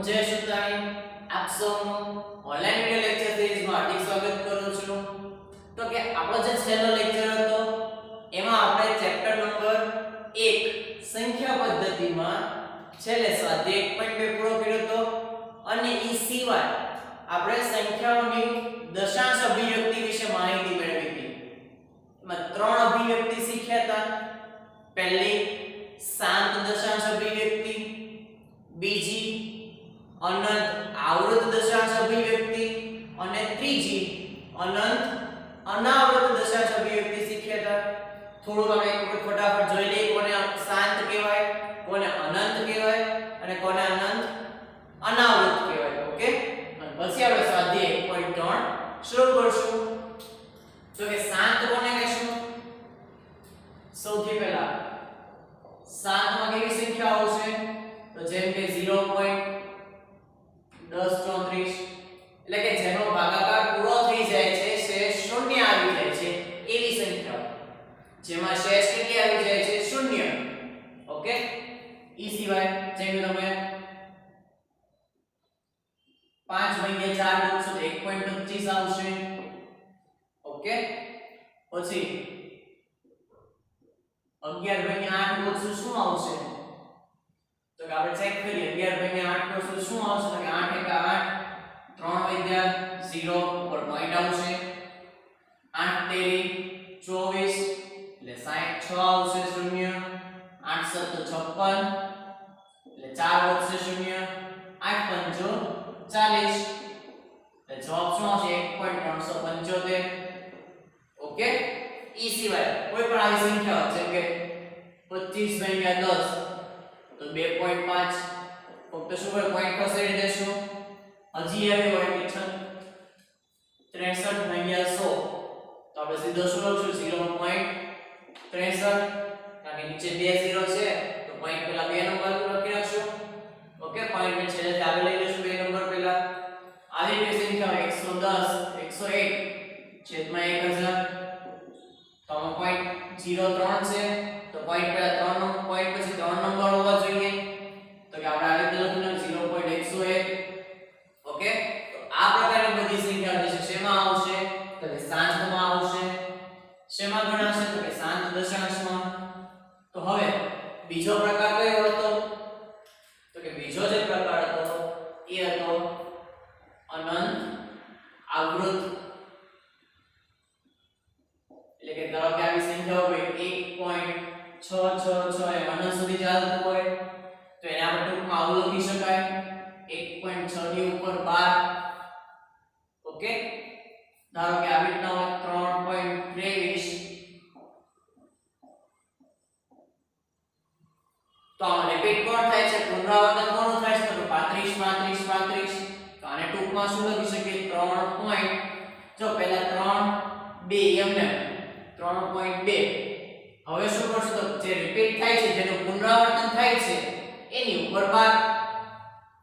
હું જય સુતાણી આપ સૌનું ઓનલાઈન વિડિયો લેક્ચર સિરીઝમાં હાર્દિક સ્વાગત કરું છું. તો કે આપણો જે છેલ્લો લેક્ચર હતો એમાં આપણે ચેપ્ટર નંબર 1 સંખ્યા પદ્ધતિમાં છેલ્લે સ્વાધ્યાય 1.2 પૂરો કર્યો હતો અને એ સિવાય આપણે સંખ્યાઓની દશાંશ અભિવ્યક્તિ વિશે માહિતી મેળવી હતી. એમાં ત્રણ અભિવ્યક્તિ શીખ્યા હતા. પહેલી શાંત દશાંશ અભિવ્યક્તિ, બીજી અનંત આવૃત દશાંશ અભિવ્યક્તિ અને ત્રીજી અનંત અનાવૃત દશાંશ અભિવ્યક્તિ શીખ્યા હતા. થોડું આપણે એક વખત ફટાફટ જોઈ લઈએ કોને શાંત કહેવાય, કોને અનંત કહેવાય અને કોને અનંત અનાવૃત કહેવાય. ઓકે, અને પછી આપણે સ્વાધ્યાય 1.3 શરૂ કરશું. તો કે શાંત કોને કહેશું? સૌથી પહેલા શાંતમાં કેવી સંખ્યાઓ છે? તો જેમ કે 0.1034 એટલે કે જેનો ભાગાકાર પૂરો થઈ જાય છે, શેષ શૂન્ય આવી જાય છે એવી સંખ્યાઓ, જેમાં શેષ કેટલી આવી જાય છે? શૂન્ય. ઓકે, ઈ સિવાય જેમ કે તમે 5/4 ગોઠવશો તો 1.25 આવશે. ઓકે, પછી 11/8 ગોઠવશું શું આવશે? તો કે આપણે ચેક કરીએ 11/8 ગોઠવશું શું આવશે? તો કે 8 * 8 3 વધ્યા 0 ઉપર પોઈન્ટ આવશે. 8 * 3 = 24 એટલે 66 આવશે શૂન્ય. 8 * 7 = 56 એટલે 4 વધશે શૂન્ય. 8 * 5 = 40 એટલે જવાબ શું આવશે? 1.375. ઓકે, ઈ સિવાય કોઈ પણ આવી સંખ્યા જેમ કે 25/10 તો 2.5 ફક્ત શું કરે? પોઈન્ટ ખસેડી દેશું. હજી આવી હોય કે 63/100 તો આપણે સીધો શું લખશું? 0.63 કારણ કે નીચે બે 0 છે તો પોઈન્ટ પહેલા બે નંબર લખી નાખશું. ઓકે, પોઈન્ટ ને છેલ્લે આવે લઈ લેશું બે નંબર પહેલા. આવી બે સંખ્યાઓ 110 101 1000 તો પોઈન્ટ 03 છે તો પોઈન્ટ પહેલા 3 નંબર પોઈન્ટ પછી 3 નંબર હોવા જોઈએ. તો કે આપણે આવી રીતે લખીને 0.101. ઓકે, તો આ પ્રકારની બધી સંખ્યાઓ જે છે શેમાં આવશે? તો કે શાંતમાં આવશે. શેમાં ગણાશે? તો કે શાંત દશાંશમાં. તો હવે બીજો પ્રકાર કયો હતો? તો કે બીજો જે પ્રકાર હતો એ હતો અનંત આવૃત. એટલે કે ધારો કે આવી સંખ્યાઓ હોય 1.666 એ અનંત સુધી ચાલતું હોય તો એને આપણે ટૂંકમાં આવું લખી શકાય 1.6 ની ઉપર 12. ઓકે, ધારો કે આવી રીતના હોય 3.23 તો આ રિપીટ કોણ થાય છે? પુનરાવર્તન કોણ થાય છે? તો 35 35 35. તો આને ટૂંકમાં શું લખી શકીએ? 3. જો પહેલા 3 2 એમને 3.2. હવે શું કરશું? તો જે રિપીટ થાય છે, જેનું પુનરાવર્તન થાય છે એની ઉપર 12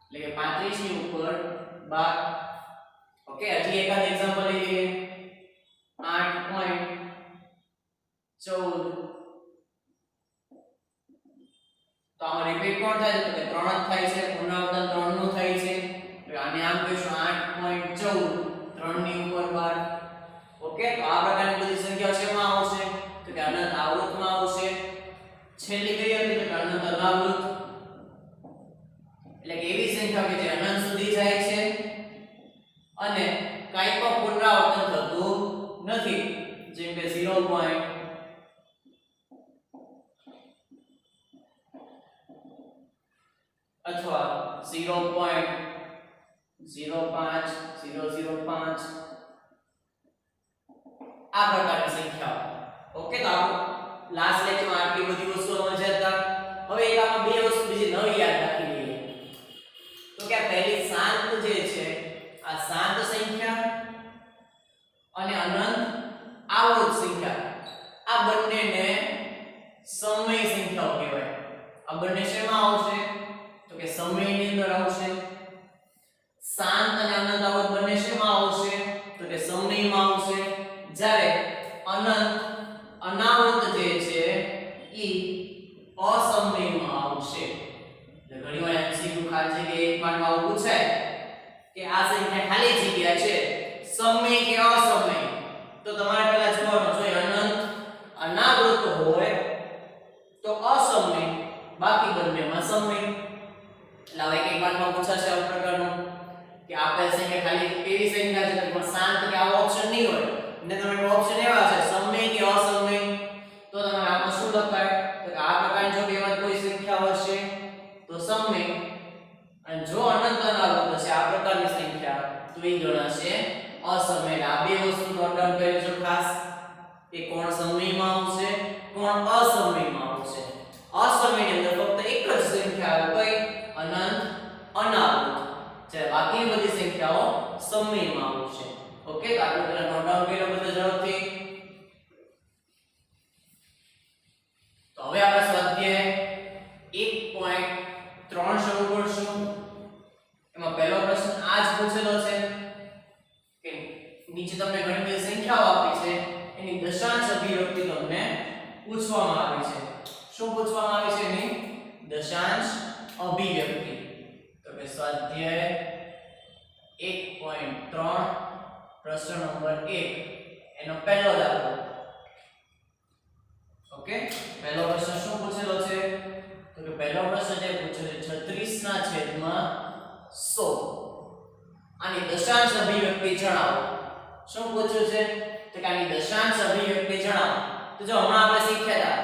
એટલે કે 35 ની ઉપર 12. ઓકે, હજી એકાદ એક્ઝામ્પલ લઈએ 8.14 તો આમાં રિપીટ કોણ થાય છે? તો કે 3 જ થાય છે, પુનરાવર્તન 3 નું થાય છે. તો આને આમ કહીશું 8.14 3 ની ઉપર 12. ઓકે, તો આ પ્રકારની બધી સંખ્યાઓ શેમાં આવશે? તો કે અનંત આવૃતમાં આવશે. છેલ્લી કઈ હતી? તો કે અનંત અનાવૃત. એટલે કે એવી સંખ્યા કે જે અનંત સુધી જાય છે અને કાંઈ પણ પુનરાવર્તન થતું નથી. જેમ કે 0. અથવા 0.05 0.005 આ પ્રકારની સંખ્યાઓ. ઓકે, તો આપણે લાસ્ટ લેક્ચરમાં આટલી બધી વસ્તુઓ સમજ્યા હતા. હવે એક આમાં બે વસ્તુ બીજી નવી યાદ રાખી લઈએ. તો કે આ પહેલી શાંત જે છે આ શાંત સંખ્યા અને અનંત આવૃત સંખ્યા આ બંનેને સમય સંખ્યાઓ કહેવાય. આ બંને શેમાં આવશે? તો કે સમયની અંદર આવશે. શાંત અને અનંત આવૃત બંને શેમાં આવશે? તો કે સમયમાં આવશે. જ્યારે અનંત અનાવૃત જે છે ઈ જગ્યાએ એક માર્કમાં આવું પૂછાય કે આ સંખ્યા ખાલી જગ્યા છે સમય કે અસમય, તો તમારે પહેલા જોવાનું છે અનંત અનાવૃત હોય તો અસમય, બાકી બંનેમાં સમય. એટલે હવે એક માર્કમાં પૂછાશે આ પ્રકારનું કે આપેલ સંખ્યા ખાલી કેવી સંખ્યા છે તો શાંત કે આવો ઓપ્શન નહીં હોય ને તમારે ઓપ્શન એવા છે સમય કે અસમય, તો તમે આમાં શું લખાય તો કે આ પ્રકારની જો બેમાં કોઈ સંખ્યા હશે તો સમય, અને જો અનંત અનાવૃત હશે આ પ્રકારની સંખ્યા તો એ ગણાશે અસમય. આ બે વસ્તુ નોટ ડાઉન કરી લેજો ખાસ કે કોણ સમયમાં આવશે કોણ અસમયમાં આવશે. અસમયની અંદર ફક્ત એક જ સંખ્યા આવે કઈ અનંત અનાવૃત, જ્યારે બાકીની બધી સંખ્યાઓ સમયમાં આવશે. ઓકે, તો આપણે પહેલા નોટ ડાઉન કરી લો બધા ઝડપથી. તો હવે આપણે સ્વાધ્યાય 1.3 શરૂ કરશું. એમાં પહેલો પ્રશ્ન આ જ પૂછેલો છે કે નીચે તમને ઘણી બધી સંખ્યાઓ આપી છે એની દશાંશ અભિવ્યક્તિ તમને પૂછવામાં આવી છે. શું પૂછવામાં આવી છે? એની દશાંશ અભિવ્યક્તિ. તો કે સ્વાધ્યાય 1.3 પ્રશ્ન નંબર 1 એનો પહેલો દાખલો. ઓકે, પહેલો પ્રશ્ન શું પૂછેલો છે તો કે પહેલો પ્રશ્ન જે પૂછ્યો છે 36/100. આની દશાંશ અભિવ્યક્તિ જણાવો. શું પૂછ્યું છે તો કે આની દશાંશ અભિવ્યક્તિ જણાવો. તો જો હમણાં આપણે શીખ્યા હતા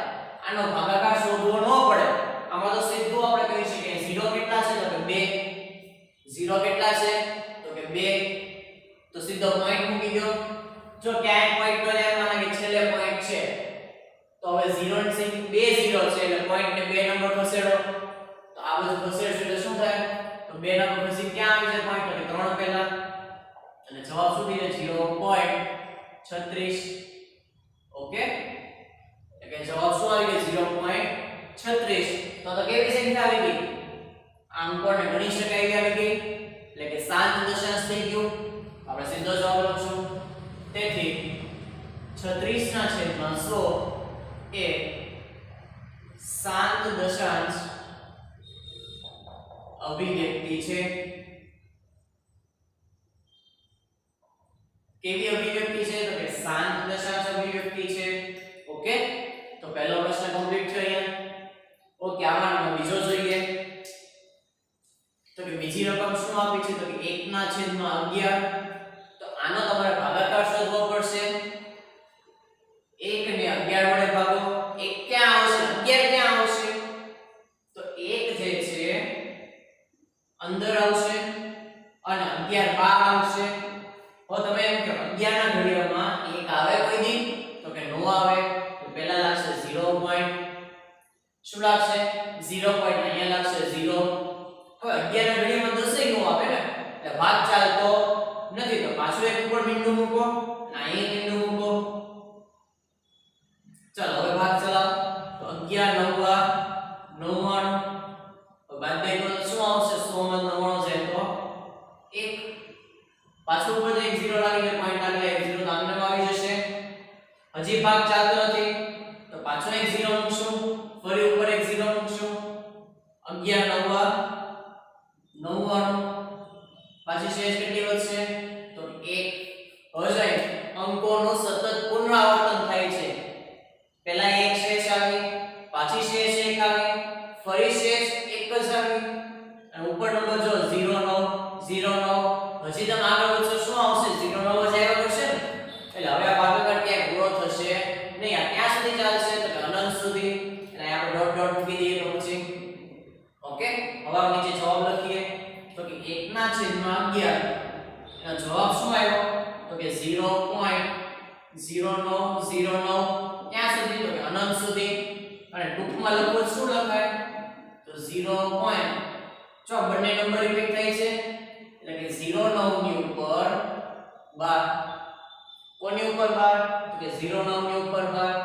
આનો ભાગાકાર શોધવો ન પડે, આમાં તો સીધું આપણે કહી શકીએ 0 કેટલા છે તો કે 2. 0 કેટલા છે તો કે 2, તો સીધો પોઈન્ટ મૂકી દો. જો ક્યાંય પોઈન્ટ કરે એમ માને કે છેલ્લે પોઈન્ટ છે તો હવે 0 ની સંખ્યા 2 0 છે એટલે પોઈન્ટ ને 2 નંબર ખસેડો. તો આ બધું ખસેડશો એટલે શું થાય તો 2 નંબર ખસી ક્યાં આવી જાય પોઈન્ટ તો 3 પહેલા, અને જવાબ શું થઈ જાય 0.36. ઓકે, એટલે જવાબ શું આવી ગયો 0.36. તો કેવી સંખ્યા આવી ગઈ અંકોને ગણી શકાય એવી આવી ગઈ, એટલે કે શાંત દશાંશ થઈ ગયું. આપણે સીધો જવાબ લખશું. તેથી 36/100 એ શાંત દશાંશ અભિવ્યક્તિ છે. કેવી અભિવ્યક્તિ છે તો કે શાંત દશાંશ અભિવ્યક્તિ છે. ઓકે, તો પહેલો પ્રશ્ન કમ્પ્લીટ થયો અહીંયા. ઓકે, આમાં બીજો જોઈએ તો કે બીજી રકમ શું આપી છે તો કે 1/11. તો આનો તમારે ભાગાકાર શોધવો પડશે. 1 ને 11 વડે ભાગો. 1 ક્યાં આવશે 11 ક્યાં આવશે તો 1 જે છે અંદર આવશે અને 11 બહાર આવશે. તો તમે એમ કે 11 ના ઘડિયામાં 1 આવે કોઈ દી તો કે નો આવે. તો પહેલા લાગશે 0 પોઈન્ટ, શું લાગશે 0 પોઈન્ટ, અહીંયા લાગશે 0. હવે 11 ના ઘડિયામાં 10 નો આવે ને એટલે ભાગ ચાલતો નથી, તો પાછું એક ઉપર બિંદુ મૂકો અને અહીં બિંદુ મૂકો. ચાલો હવે ભાગ ચલાવો. તો 11 9 99, તો બાદબાકી કરો તો શું આવશે 100 માં 99 જાય તો 1. પાછું ઉપર એક 0 લાગી જાય પોઈન્ટ લાગી જાય 0 તો આમને આવી જશે. હજી ભાગ ચાલતો નથી તો પાછો એક 0 મૂકશું, ફરી ઉપર એક 0 મૂકશું. 11 99, પાછી શેષ કેટલી વધશે તો 1. હવે જાય અંકોનો સતત પુનરાવર્તન થાય છે. પહેલા એક શેષ આવી, પાછી શેષ 1 આવી, ફરી શેષ 1 જ આવી, અને ઉપર નંબર જો 0 9 0 9. હજી તમે આગળ વધશો શું આવશે 0 9 જ આવ્યા કરશે ને. એટલે હવે આ ભાગાકાર ક્યાંય પૂરો થશે નહીં. આ ક્યાં સુધી ચાલશે તો અનંત સુધી. અને આપણે ડોટ ડોટ મૂકી દઈએ તો પછી ઓકે. હવે નીચે જવાબ લખીએ તો કે 1/11 એનો જવાબ શું આવ્યો તો કે 0.0909 ક્યાં સુધી તો કે અનંત સુધી. અને ટૂંકમાં લખવું શું લખાય તો 0. જો બંને નંબર રિપીટ થાય છે એટલે કે 0 9 ની ઉપર 12. કોની ઉપર 12 તો કે 0 9 ની ઉપર 12.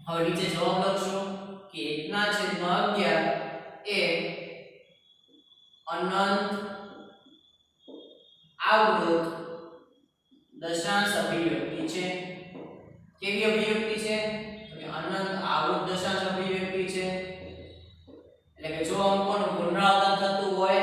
હવે નીચે જવાબ લખશું કે 1/11 એ અનંત આવૃત દશાંશ અભિવ્યક્તિ છે. કેવી અભિવ્યક્તિ છે તો કે અનંત આવૃત દશાંશ અભિવ્યક્તિ છે. એટલે કે જો અંકોનું પુનરાવર્તન થતું હોય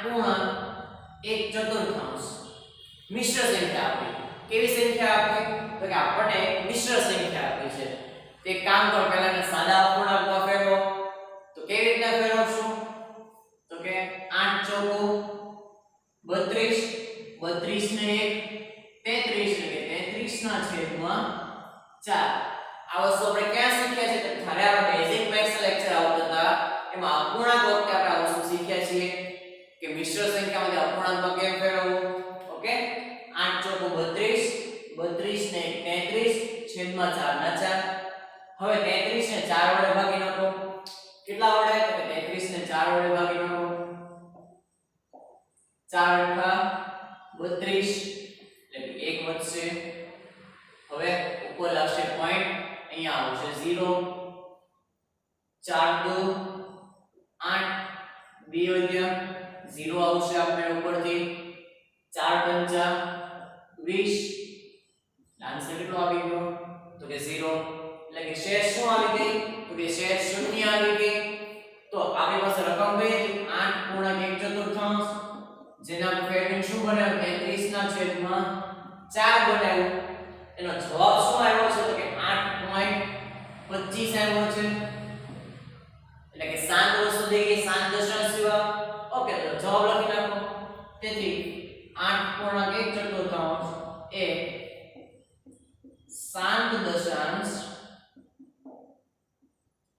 8.1/4 મિશ્ર સંખ્યા આપી. કેવી સંખ્યા આપી? તો કે આપણને મિશ્ર સંખ્યા આપી છે. તો એક કામ કરો, પહેલા એને સાદા અપૂર્ણાંકમાં ફેરવો. તો કેવી રીતે ફેરવશું? તો કે 8 ચોકુ 32, 32 ને 1 33 એટલે 33 ના છેદમાં 4. આ વસ્તુ આપણે ક્યાં શીખ્યા છે? તો જ્યારે આપણે બેઝિક મેથ્સ લેક્ચર આવતા હતા એમાં અપૂર્ણાંક વખતે આપણે આ વસ્તુ શીખ્યા છીએ કે મિશ્ર સંખ્યામાંથી અપૂર્ણાંકમાં કેમ ફેરવવું. ઓકે, 8 ચોકુ 32, 32 ને 33 છેદમાં 4 ના 4. હવે 33 ને 4 વડે ભાગી નાખો. કેટલા વડે? તો 33 ને 4 વડે ભાગી નાખો. 4 * 32 એટલે 1 વધશે. હવે ઉપર લાગશે પોઈન્ટ, અહીંયા આવશે 0. 4 * 2 8 2 વધ્યા 0 આવશે આપણે ઉપરથી. 4 × 5 20 આન્સર કેટલો આવી ગયો? તો કે 0. એટલે કે શેષ શું આવી ગઈ? તો કે શેષ 0 આવી ગઈ. તો આપણી પાસે રકમ કઈ હતી? 8.1/4 જેના આપણે ફેરવીને શું બનાવ્યું? 33 ના છેદમાં 4 બનાવ્યું. એનો જવાબ શું આવ્યો છે? તો કે 8.25 આવ્યો છે. એટલે કે શાંત વસ્તુ થઈ ગઈ, શાંત દશાંશ સિવાય. ઓકે, તો જવાબ લખી નાખો. તેથી 8.1/4 એ શાંત દશાંશ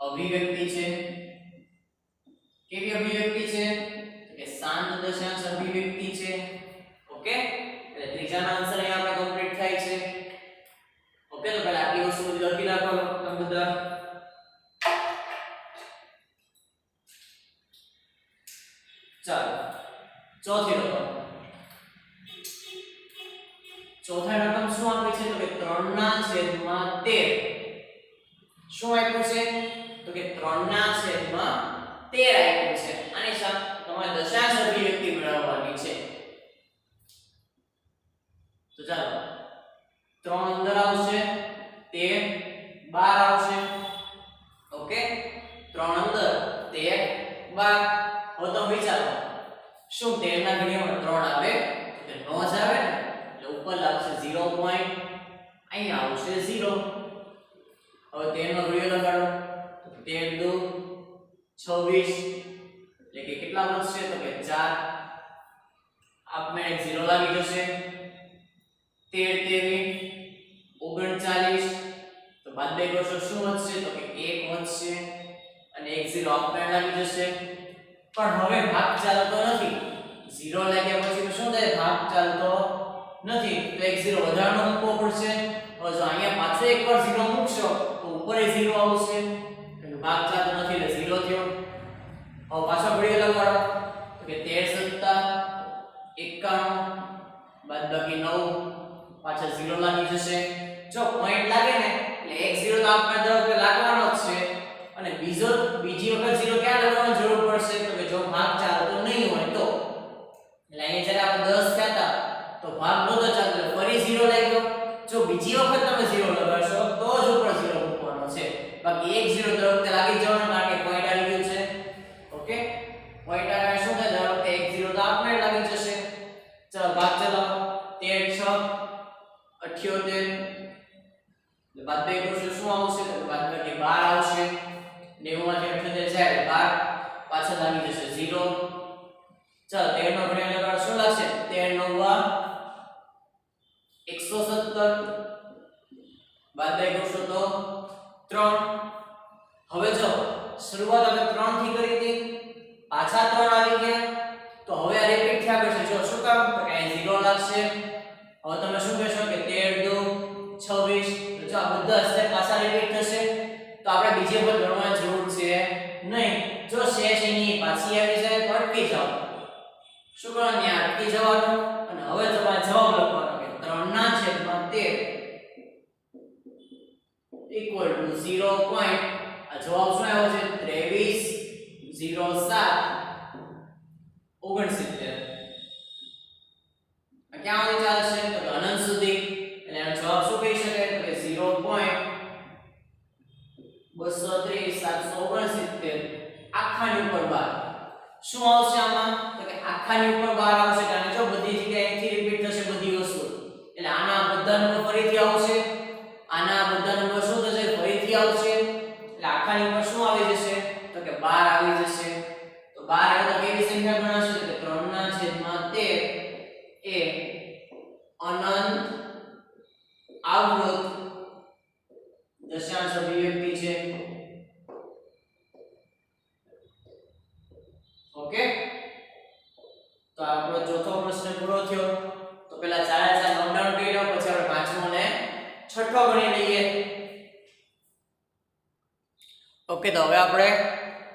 અભિવ્યક્તિ છે. કેવી અભિવ્યક્તિ છે? કે શાંત દશાંશ અભિવ્યક્તિ છે. ઓકે, એટલે ત્રીજાનો આન્સર અહીંયા આપણે કમ્પ્લીટ થાય છે. ઓકે, તો પહેલા આટલી વસ્તુ લખી નાખો તમે બધા. ચાલો ચોથી રકમ. ચોથા રકમ શું આપી છે? તો કે 3/13. શું આપ્યું છે? તો કે 3/13 આપ્યું છે. આની સાથે તમારે દશાંશ અભિવ્યક્તિ મેળવવાની છે. તો ચાલો 3 અંદર આવશે, 13 12 આવશે. ઓકે, 3 અંદર 13 12. હવે તમે વિચારો, શું 13 ના ઘડિયામાં 3 આવે? તો કે નો જ આવે ને. એટલે ઉપર લાગશે 0 પોઈન્ટ, અહીંયા આવશે 0. હવે 13 નો ઘડિયો લગાડો. તો 13 2 26 એટલે કે કેટલા વધશે? તો કે 4. આપમેળે 0 લાગી જશે. 13 23 39 તો બાદબાકી કરશો શું વધશે? તો કે 1 વધશે અને 1 0 આપમેળે લાગી જશે. પણ હવે ભાગ ચાલતો નથી. 0 લાગ્યા પછી શું થાય? ભાગ ચાલતો નથી. તો 1 0 વધારાનો મૂકવો પડશે. હવે જો અહીંયા પાછો એકવાર 0 મૂકશો તો ઉપર 0 આવશે. એટલે ભાગ ચાલતો નથી એટલે 0 થયો. હવે પાછો ઘડિયો લગાડો. તો કે 13 * 7 = 91 બાદબાકી 9 પાછા 0 લાગી જશે. જો પોઈન્ટ લાગે ને એટલે 1 0 તો આપણે દર વખતે લાગવાનો જ છે. અને બીજી વખત 0 ક્યાં લગાવવાની જરૂર પડશે? તો કે જો ભાગ ચાલતો નહીં હોય તો. એટલે અહીંયા જ્યારે આપણે 10 થયા હતા તો ભાગ નહોતો ચાલતો એટલે ફરી 0 લાગ્યો. જો બીજી વખત તમે 0 લગાડશો તો જ ઉપર 0 મૂકવાનો છે. બાકી 1 0 દર વખતે લાગી જવાનો કારણ કે પોઈન્ટ આવી ગયું છે. ઓકે, પોઈન્ટ આવે શું થાય? દર વખતે 1 0 તો આપણે લાગી જશે. ચલો ભાગ ચલાવો. 13 6 78 બાદબાકી કરશો શું આવશે? તો બાદબાકી 12 આવશે. 90 માંથી 78 જાય 12 પાછળ લાગી જશે 0. ચાલો 13 નો ઘડિયો લગાડો. શું લાગશે? 13 9 117 બાદબાકી કરશો તો 3. હવે જો શરૂઆત આપણે 3 થી કરી હતી, પાછા 3 આવી ગયા તો હવે આ રિપીટ થયા કરશે. જો શું કામ? તો કે 0 લાગશે. હવે તમે શું કહેશો કે 13 2 26 તો આ બધા સ્ટેપ પાછા રિપીટ થશે. તો આપણે બીજે પર ગણવાની જરૂર છે નહીં. જો શેષ એની પાછી આવી જાય તો અટકી જાઓ. શું કરવાનું? ત્યાં અટકી જવાનું અને હવે તમારે જવાબ લખવાનો કે 3/13 = 0. આ જવાબ શું આવ્યો છે? 23 07 69. ક્યાં સુધી ચાલશે? તો અનંત સુધી. એટલે આનો જવાબ શું કહી શકાય? તો કે 0.230 769 આખાની ઉપર 12. શું આવશે આમાં? તો કે આખા આખાની ઉપર 12 આવશે કારણ કે જો બધી જગ્યાએ અહીંથી રિપીટ થશે બધી વસ્તુ એટલે આના બધા નંબર ફરીથી આવશે આના બધા નંબર શું થશે ફરીથી આવશે એટલે આખાની ઉપર શું આવી જશે તો કે 12 આવી જશે તો 12 આવે તો કેવી સંખ્યા ગણાશે તો કે 3/13 એ અનંત આવૃત દશાંશ અભિવ્યક્તિ છે ઓકે તો આપણો ચોથો પ્રશ્ન પૂરો થયો તો પહેલા 4 4 નોટ ડાઉન કરી લો પછી આપણે પાંચમો અને છઠ્ઠો ગણી લઈએ ઓકે તો હવે આપણે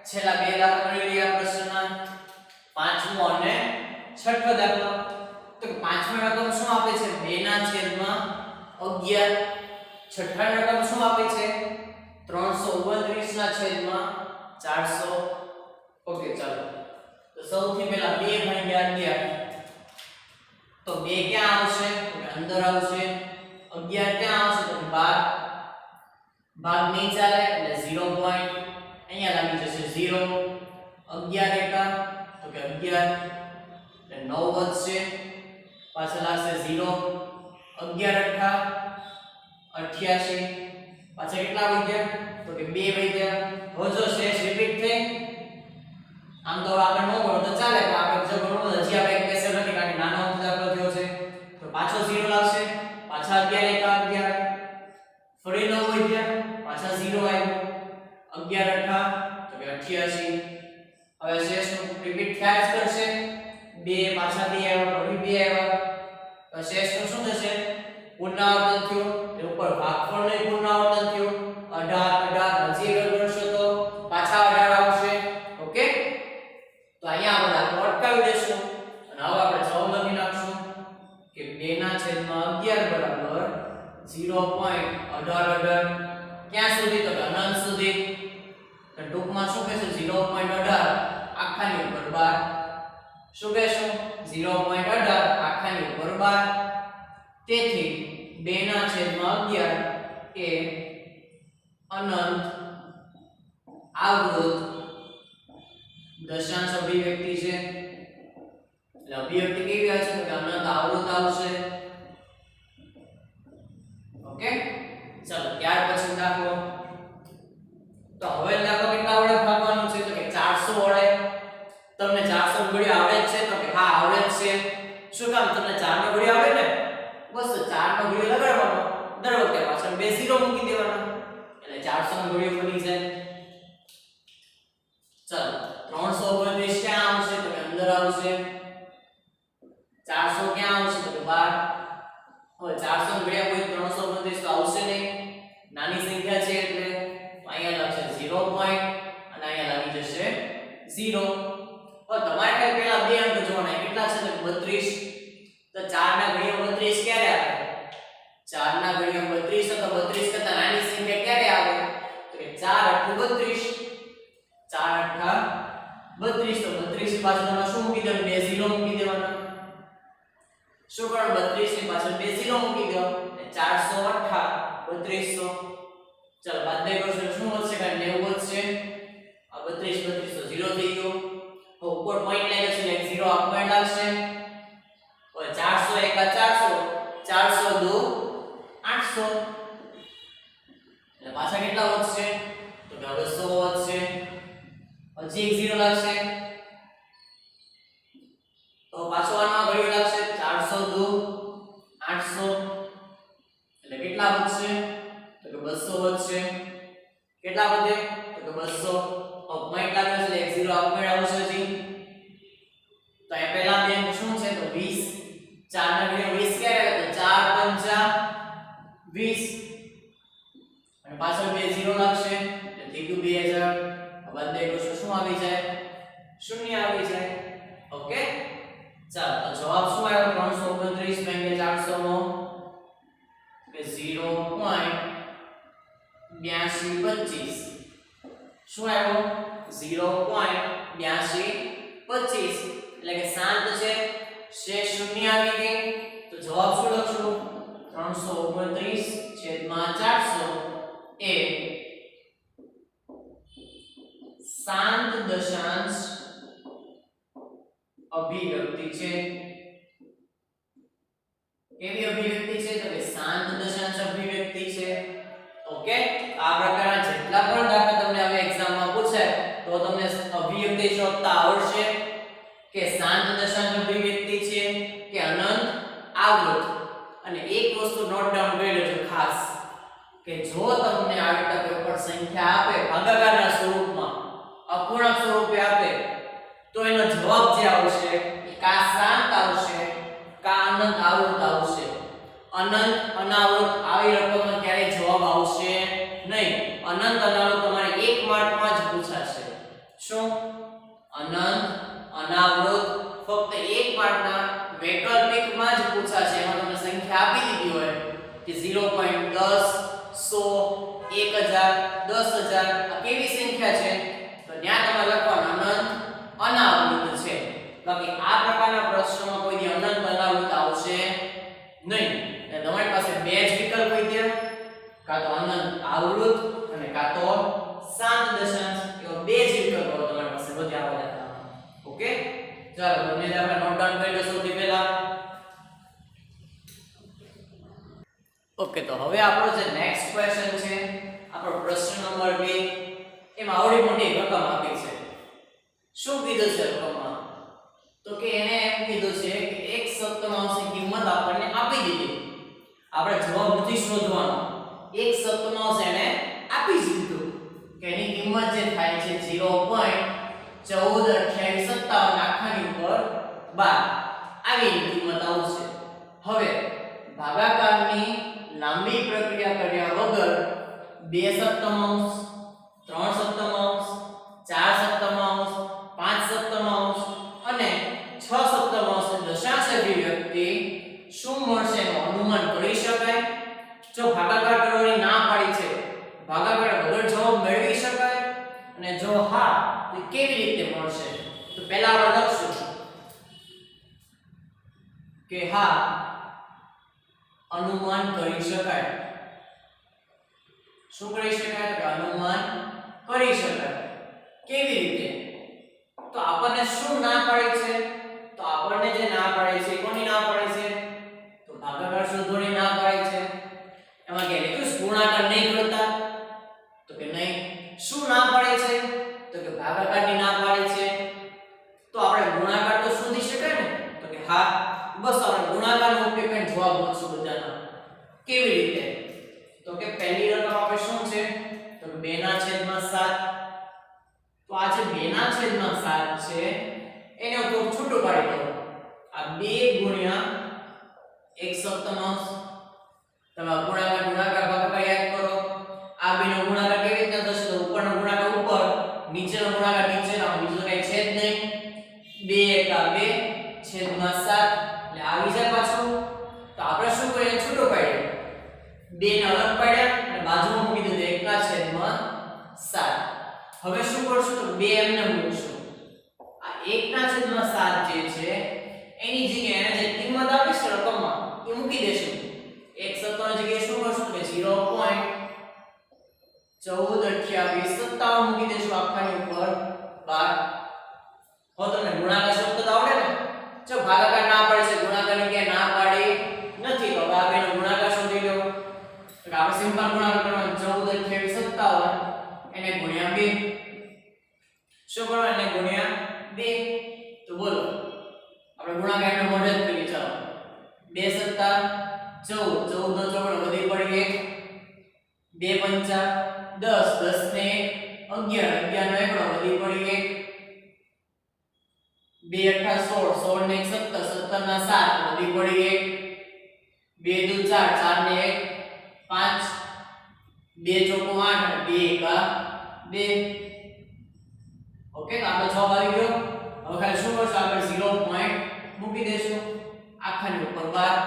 છેલ્લા બે દાખલા ગણી લઈએ આ પ્રશ્નના પાંચમો અને છઠ્ઠો દાખલો તો પાંચમો રકમ શું આપે છે 2/11 છઠ્ઠા રકમ શું આપે છે 329/400 ઓકે ચાલો તો સૌથી પહેલા 2/11 તો 2 ક્યાં આવશે તો અંદર આવશે 11 ક્યાં આવશે તો 12 ભાગ નહીં ચાલે એટલે 0 પોઈન્ટ અહીંયા લાગી જશે 0 11 એકા તો કે 11 એટલે 9 વધશે પાછળ આવશે 0 11 અઠા 88 પાછળ કેટલા વધ્યા તો કે 2 વધ્યા હવે જો શેષ રિપીટ થઈ આમ તો આગળ નો ગણો તો ચાલે પણ આપણે જો ગણવું હજી આપણે એક કેસર નથી કારણ કે નાનો દાખલો થયો છે તો પાછો 0 લાગશે પાછા 11 એકા 11 ફરી 9 વધ્યા પાછા 0 આવ્યો 11 અઠા તો કે 88 હવે શેષનું રિપીટ થયા જ કરશે 2 પાછા 2 આવ્યા ફરી 2 આવ્યા તો શેષનું શું થશે પુનરાવર્તન થયું એ ઉપર ભાગફળનું પુનરાવર્તન થયું 18 હજી આગળ ગણશો તો પાછા 18 આવશે ઓકે તો અહીંયા આપણે દાખલો અટકાવી દેશું અને હવે આપણે જવાબ લખી નાખશું કે 2/11 બરાબર 0.18 ક્યાં સુધી તો કે અનંત સુધી તો ટૂંકમાં શું કહેશું 0.18 આખાની ઉપર 12 શું કહેશું 0.18 આખાની ઉપર 12 તેથી 2/11 એ અનંત આવૃત દશાંશ અભિવ્યક્તિ છે એટલે અભિવ્યક્તિ કેવી આવશે તો કે અનંત આવૃત આવશે ઓકે ચાલો ત્યાર પછી દાખલો તો હવે દાખલો કેટલા વડે ભાગવાનો છે તો કે 400 વડે તમને 400 ઘડી આવડે જ છે તો કે હા આવડે જ છે શું કામ તમને 4 નો ઘડી આવડે ને બસ 4 નો ઘડી લગાડવાનો દર વખતે પાછળ 2 0 મૂકી દેવાના એટલે 400 નો ઘડી બની જાય ચાલો 329 ક્યાં આવશે તો કે અંદર આવશે 400 ક્યાં આવશે તો કે 12 હવે 400 ઘડિયા કોઈ 329 તો આવશે નહીં નાની સંખ્યા છે એટલે અહીંયા લાગશે 0 પોઈન્ટ અને અહીંયા લાગી જશે 0 હવે તમારે ખાલી પહેલા બે અંક જોવાના કેટલા છે તો 32 તો 4 ના ઘડિયા 32 ક્યારે આવે 4 ના ઘડિયા 32 તો 32 કરતા નાની સંખ્યા ક્યારે આવે તો કે 4 * 32 4 * 32 તો 32 ની પાછળ શું મૂકી દેવાનું 2 0 મૂકી દેવાના શું કરો 32 ની પાછળ 2 0 મૂકી દો એટલે 408 3200 ચાલો બાદબાકી કરશો શું વધશે કારણ 90 વધશે આ 32 તો 0 થઈ ગયો તો ઉપર પોઈન્ટ લાગ્યો છે એટલે 0 આ પોઈન્ટ લાગશે હવે 400 એકા 400 400 2 800 એટલે પાછા કેટલા વધશે તો કે હવે 100 વધશે હજી એક 0 લાગશે તો પાછો આનો ઘડિયો લાગશે 400 2 800 એટલે કેટલા વધશે તો કે 200 વધશે કેટલા વધે તો કે 200 તો પોઈન્ટ લાગે છે એક 0 આપમેળ આવશે હજી તો એ પહેલા બે શું છે તો 20 4 ના ઘડિયા 20 ક્યારે આવે તો 4 5 20 અને પાછળ બે 0 લાગશે એટલે થઈ ગયું 2000 બાદ બે કરશો શું આવી જાય શૂન્ય આવી જાય ઓકે ચાલો તો જવાબ શું આવ્યો 329 ભાગ્યા 400 નો કે 0.8225 શું આવ્યો 0.8225 એટલે કે શાંત છે શેષ શૂન્ય આવી ગઈ તો જવાબ શું લખશું 329/400 એ શાંત દશાંશ અભિવ્યક્તિ છે. કેવી અભિવ્યક્તિ છે? તો કે શાંત દશાંશ અભિવ્યક્તિ છે. ઓકે, આ પ્રકારના જેટલા પણ દાખલા તમને હવે એક્ઝામમાં પૂછે તો તમને અભિવ્યક્તિ શોધતા આવડશે કે શાંત દશાંશ અભિવ્યક્તિ છે કે અનંત આવૃત. અને એક વસ્તુ નોટ ડાઉન કરી લેજો ખાસ કે જો તમને આ રીતે કોઈ પણ સંખ્યા આપે ભાગાકારના સ્વરૂપમાં, અપૂર્ણાંક સ્વરૂપે આપે તો એનો જવાબ જે આવશે એ કા શાંત આવશે કા અનંત આવૃત આવશે. અનંત અનાવૃત આવી રકમમાં ક્યારેય જવાબ આવશે નહીં. અનંત અનાવૃત તમારે એક માર્કમાં જ પૂછાશે. શું? અનંત અનાવૃત ફક્ત એક માર્કના વૈકલ્પિકમાં જ પૂછાશે. એમાં તમને સંખ્યા આપી દીધી હોય કે 0.10 100 1000 10000 આ કેવી સંખ્યા છે તો ત્યાં તમારે લખવાનું અનંત અનાવૃત છે. બાકી આ પ્રકારના પ્રશ્નોમાં કોઈ દી અનંત અનાવૃત આવશે નહીં. એટલે તમારી પાસે બે જ વિકલ્પ હોય ત્યાં, કાં તો અનંત આવૃત અને કાં તો શાંત દશાંશ. એવા બે જ વિકલ્પો તમારી પાસે બધે આવેલા હતા. ઓકે, ચાલો બંને આપણે નોટ ડાઉન કરી લો સૌથી પહેલા. ઓકે, તો હવે આપણો જે નેક્સ્ટ ક્વેશ્ચન છે, આપણો પ્રશ્ન નંબર 2, એમાં આવડી મોટી રકમ આપી છે. શું કીધું છે રકમમાં? તો કે એને એમ કીધું છે કે 1/7 કિંમત આપણને આપી દીધી. આપણે જવાબ નથી શોધવાનો, 1/7 એને આપી જ દીધું કે એની કિંમત જે થાય છે 0.142857 આખાની ઉપર 12 આવી કિંમત આવશે. હવે ભાગાકારની લાંબી પ્રક્રિયા કર્યા વગર 2/7, 3/7, 4/7, 5/7 અને 6/7 દશાંશ અભિવ્યક્તિ શું મળશે એનું અનુમાન કરી શકાય? જો ભાગાકાર કરવાની ના પાડી છે, ભાગાકાર વગર જવાબ મેળવી શકાય? અને જો હા તો કેવી રીતે મળશે? તો પહેલા આપણે લખશું કે હા અનુમાન કરી શકાય. શું કરી શકાય? તો અનુમાન કરી શકાય. કેવી રીતે? તો આપણને શું ના પાડી છે? તો આપણને જે ના પાડી છે કોની ના પાડી છે? તો ભાગાકાર શોધવાની ના પાડી છે. એમાં કે લખ્યું ગુણાકાર નહીં કરતા? તો કે નહીં. શું ના પાડે છે? તો કે ભાગાકારની ના પાડે છે. તો આપણે ગુણાકાર તો શોધી શકાય ને? તો કે હા, બસ આપણે ગુણાકારનો ઉપયોગ કરીને જવાબ લખશું બધાના. કેવી રીતે? તો કે પહેલી રકમ આપણે શું છે? તો 2/7. તો આ જે 2/7 છે એને હું થોડું છૂટું પાડી દઉં. આ 2 ગુણ્યા 1/7. તમે ગુણાકાર ભાગાકાર યાદ કરો. આ બેનો ગુણાકાર કેવી રીતના થશે? તો ઉપરનો ગુણાકાર ઉપર, નીચેનો ગુણાકાર નીચે. બીજું કઈ છે જ નહીં. 2 * 2 7 એટલે આવી જાય પાછું. તો આપણે શું કરીએ? છૂટું પાડ્યું. 2 ને અલગ પાડ્યા અને બાજુમાં મૂકી દીધું 1/7. હવે શું કરશું? તો 2 એમને મૂકશું. આ 1/7 જે છે એની જગ્યાએ એને જે કિંમત આપી છે રકમમાં એ મૂકી દેશું. 1/7 ની જગ્યાએ શું કરશું? તો 0.142857 મૂકી દેશું આખાની ઉપર 12. હો તમને ગુણાકાર શોધતા તો આવડે ને? જો ભાગાકાર ના પાડી છે, ગુણાકારની ક્યાંય ના પાડી નથી, તો આ બેનો ગુણાકાર શોધી લો. તો આપણે સિમ્પલ ગુણાકાર કરવાનો 142857 એને ગુણ્યા 2. શું કરવાનું? એને ગુણ્યા 2. તો બોલો આપણે ગુણાકારનો મોઢે જ કરીએ. ચાલો 2 * 7 14, 14 નો ચોકડો વધી પડી 1, 2 × 5 10, 10 ને 1 11, 11 નો એકડો વધી પડી 1, 2 × 8 16, 16 ને 1 17, 17 ના 7 વધી પડી 1, 2 × 4, 4 ને 1 5, 2 × 8, 2 × 2. ઓકે, તો આપણો જવાબ આવી ગયો. હવે ખાલી શું કરશું? આપણે 0 પોઈન્ટ મૂકી દેશું આખાની ઉપર 12.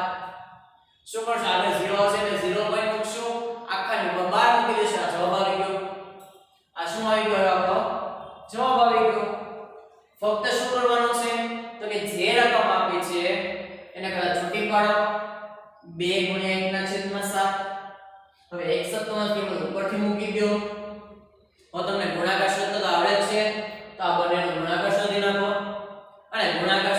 શું કરશું? આપણે 0 હશે એટલે 0 પોઈન્ટ મૂકશું, આખાની ઉપર 12 મૂકી દેશું. આ જવાબ આવી ગયો. આ શું આવી ગયો? આપણો જવાબ આવી ગયો. ફક્ત શું કરવાનું છે? તો કે જે રકમ આપી છે એને પહેલા છૂટી પાડો. 2 × 1/7. હવે 1/7 કિંમત ઉપરથી મૂકી દો. હવે તમને ગુણાકાર શોધતા તો આવડે જ છે, તો આ બંનેનો ગુણાકાર શોધી નાખો અને ગુણાકાર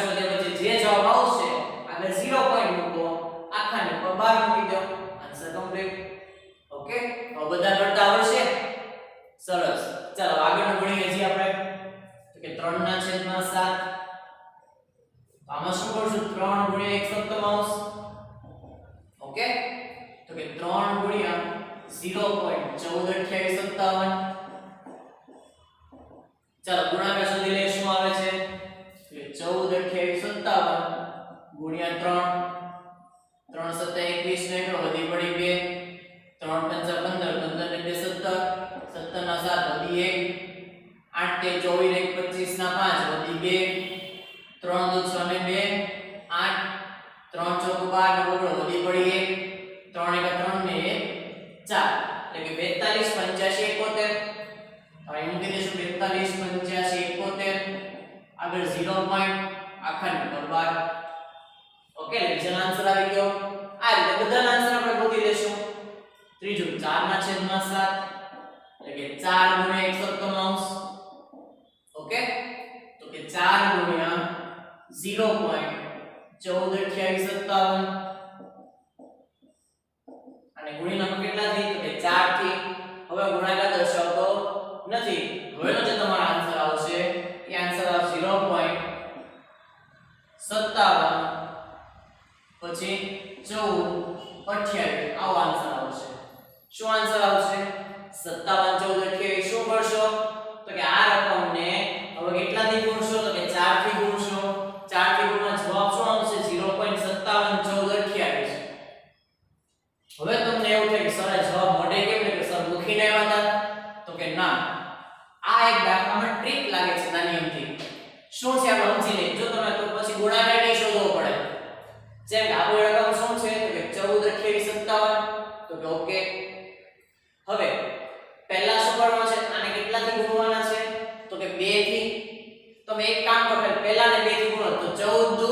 હવે બધા કરતા આવડશે સરસ ચાલો આગળનું ગણીએ છીએ આપણે તો કે 3 ના છેદમાં 7 આમાં શું કરશું 3 ગુણ્યા 1 સપ્તમાંશ ઓકે તો કે 3 ગુણ્યા 0.142857 ચાલો ગુણાકાર શોધી લઈએ શું આવે છે કે 142857 ગુણ્યા 3 3 7 21 ને વધી પડી 2 3 5 15 15 ને 2 17 17 ના 7 વધી 1 8 તે 24 ને 25 ના 5 વધી 2 3 દુ 6 ને 2 8 3 ચોક 12 ને બરોબર વધી પડી 1 3 1 3 ને 4 એટલે કે 42 85 71 હવે મૂકી દઈશું 42 85 71 આગળ 0 પોઈન્ટ આખા નંબર 12 ઓકે એટલે આન્સર આવી ગયો આ રીતે બધાના આન્સર આપણે ગોતી લેશું ત્રીજું 4 ના છેદમાં 7 એટલે કે 4 ગુણ્યા 1 સપ્તમાંશ ઓકે તો કે 4 ગુણ્યા 0.142857 અને ગુણ્યામાં કેટલા થઈ તો કે 4 થી હવે ગુણાકાર દર્શાવતો નથી હવેનો જે તમારો આન્સર આવશે એ આન્સર આવશે 0.57 પછી 14 28 આવો આન્સર આવશે શું આન્સર આવશે 57 14 28 શું કરશો તો કે આ રકમને હવે કેટલાથી ગુણશો તો કે 4 થી ગુણશો 4 થી ગુણવા જવાબ શું આવશે 0.571428 હવે તમને એવું થાય કે સર જવાબ મોઢે કેમ ને કે સર મુખીને આવ્યા હતા તો કે ના આ એક દાખલામાં ટ્રીક લાગે છે નાની અમથી શું છે આપણે સમજી લઈએ જો તમે તો પછી ગુણાકાર નહીં શોધવો પડે જેમ કે આપણો રકમ શું છે તો કે 14 28 57 તો કે ઓકે હવે પહેલા શું કરવાનું છે આને કેટલાથી ગુણવાના છે તો કે 2 થી તમે એક કામ કરો પહેલા ને 2 થી ગુણો તો 14 દુ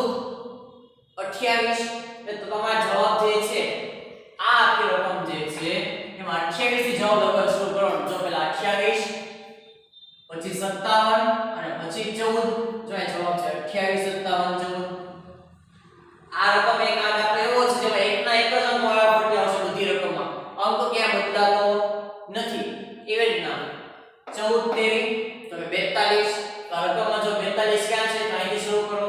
28 એટલે તો તમારો જવાબ જે છે આ આખી રકમ જે છે એમાં 28 થી જવાબ લખવા શરૂ કરવાનું જો પહેલા 28 પછી 57 અને પછી 14 જો આ જવાબ છે 28 57 14 આ રકમ એક આ દાખલો એવો છે જેમાં એકના એક જ અંક વાળા પડતી આવશે બધી રકમમાં અંક ક્યાં બદલાતો નથી એવી રીતના 14 13 તો કે 42 તો રકમમાં જો 42 ક્યાં છે તો અહીંથી શરૂ કરો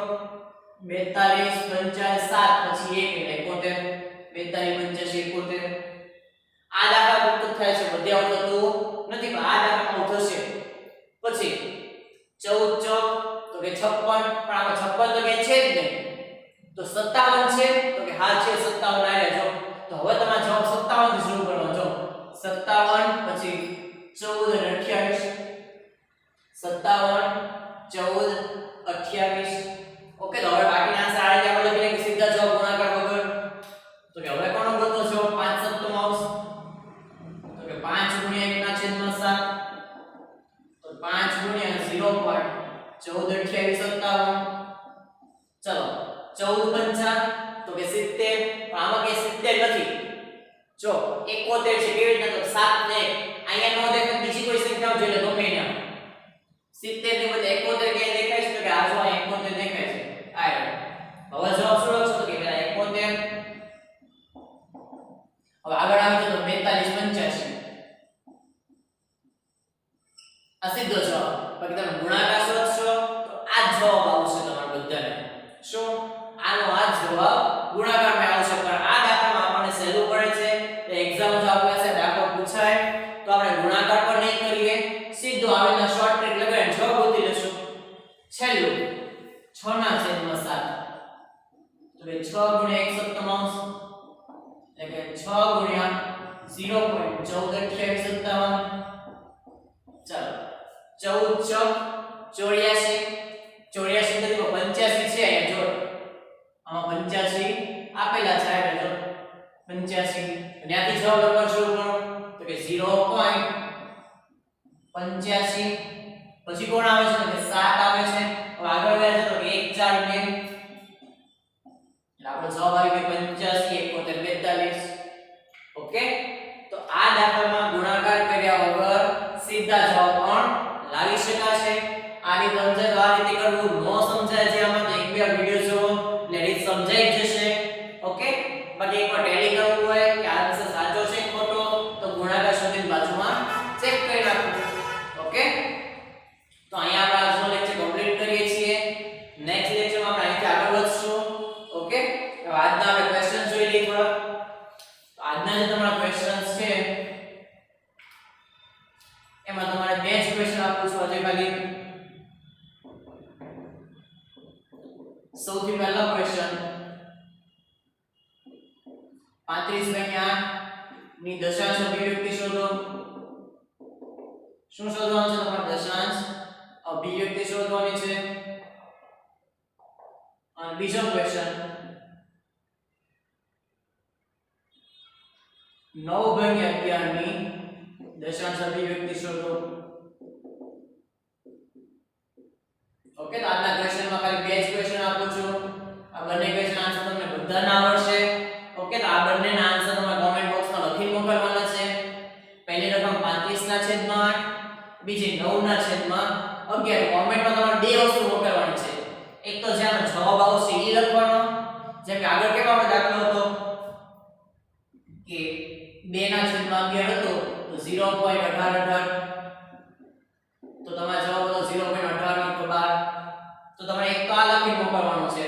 42 50 7 પછી 1 એટલે 71 42 85 71 આ દાખલા પૂરતું થાય છે બધે આવતું નથી પણ આ દાખલામાં થશે પછી 14 ચોક તો કે 56 પણ આમાં 56 તો કે છે જ નહીં તો 57 છે તો કે હા છે 57 આયા જો તો હવે તમારો જવાબ 57 થી શરૂ કરવાનો જો 57 પછી 14 અને 28 57 14 28 ઓકે તો હવે બાકીના આન્સર આ રીતે આપણે લખીએ કે સીધા જવાબ ગુણાકાર વગર તો કે હવે કોનો ગોતો છો 5 સપ્તમાંશ તો કે 5 ગુણ્યા 1 ના છેદમાં 7 તો 5 ગુણ્યા 0.142857 ચલો 14 પંચા તો કે 70 પણ આમાં કે 70 નથી જો 71 છે કેવી રીતે તો 7 ને અહીંયા નો દેખાય બીજી કોઈ સંખ્યાઓ જોઈ લે ગમે એના 70 ની બદલે 71 કે દેખાય છે તો કે આ જો 71 દેખાય છે આ હવે જવાબ શું લખશો તો કે પેલા 71 હવે આગળ આવે તો 42 85 આ સીધો જવાબ બાકી તમે ગુણાકાર શોધશો તો આ જવાબ આવશે તમારા બધાને શું આનો આ જવાબ ગુણાકારમાં આવશે પણ આ દાખલામાં આપણને સહેલું પડે છે તો એક્ઝામ જો આપણે પાસે દાખલો પૂછાય તો આપણે ગુણાકાર પર નહીં કરીએ સીધો આવેલા શોર્ટ ટ્રીક લગાવીને જવાબ ગોતી લેશું છેલ્લું 6 ના છેદમાં 7 તો કે 6 ગુણ્યા 1 સપ્તમાંશ એટલે કે 6 ગુણ્યા 0.142857 ચાલો 14 ચોક 84 84 નથી 85 છે અહીંયા જોડ આમાં 85 આપેલા છે એટલે જો 85 ત્યાંથી જવાબ લખવા શરૂ કરો તો કે 0.85 પછી કોણ આવે છે તો કે 7 આવે છે હવે આગળ ગયા તો કે 1 4 2 એટલે આપણો જવાબ આવી ગયો 85 71 42 ઓકે તો આ દાખલામાં ગુણાકાર કર્યા વગર સીધા જવાબ પણ લાવી શકાશે આ રીતે સમજાય તો આ રીતે કરવું નો સમજાય છે આમાં તો એક બે વિડિયો જોવો એટલે રીત સમજાઈ જશે ઓકે બાકી એકવાર ટેલી કરવું હોય કે આન્સર સાચો છે કે ખોટો તો ગુણાકાર શોધીને એમાં તમારે બે જ ક્વેશ્ચન આપું છું આજે ખાલી. સૌથી પહેલો ક્વેશ્ચન 35/8 ની દશાંશ અભિવ્યક્તિ શોધો. શું શોધવાનું છે તમારે? દશાંશ અભિવ્યક્તિ શોધવાની છે. અને બીજો ક્વેશ્ચન 9/11 ની દશાંશ અભિવ્યક્તિ શોધો. ઓકે, તો આજના ક્વેશ્ચનમાં ખાલી બે જ ક્વેશ્ચન આપું છું. આ બંને ક્વેશ્ચન આન્સર તમને બધાને આવડશે. ઓકે, તો આ બંનેના આન્સર તમે કમેન્ટ બોક્સમાં લખી મોકલવાના છે. પહેલી રકમ 35/8, બીજી 9/11. કોમેન્ટમાં તમારે બે વસ્તુ મોકલવાની છે. એક તો જેનો જવાબ આવશે એ લખવાનો. જેમ કે આગળ કેવો આપણે દાખલો હતો કે 2/11 હતો તો 0.1818, તો તમારો જવાબ હતો 0.18 તો તમારે એક તો આ લખી મોકલવાનું છે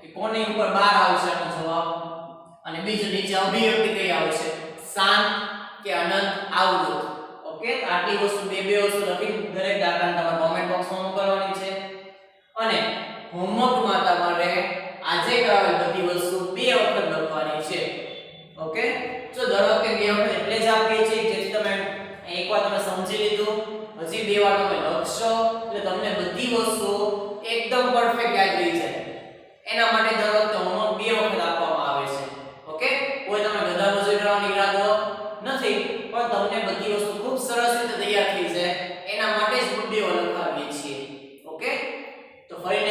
કે કોની ઉપર 12 આવશે એનો જવાબ, અને બીજું નીચે અભિવ્યક્તિ કઈ આવશે, શાંત કે અનંત આવૃત. ઓકે, તો આટલી વસ્તુ બે વસ્તુ લખી દરેક દાખલાને તમારે કોમેન્ટ બોક્સમાં મોકલવાની છે. અને હોમવર્કમાં તમારે આજે કરાવેલ બધી વસ્તુ બે વખત લખવાની છે. ઓકે, જો દર વખતે બે વખત એટલે જ આપીએ છીએ જેથી તમે એકવાર તમે સમજી લીધું, હજી બે વાર તમે લખશો એટલે તમને બધી વસ્તુઓ એકદમ પરફેક્ટ યાદ રહી જાય. એના માટે દર વખતે હોમવર્ક બે વખત આપવામાં આવે છે. ઓકે, કોઈ તમે ગધા મજૂરી કરવાનો ઈરાદો નથી, પણ તમને બધી વસ્તુ ખૂબ સરસ રીતે તૈયાર થઈ જાય એના માટે જ મુદ્દાઓ લખાવીએ છીએ. ઓકે, તો ફરી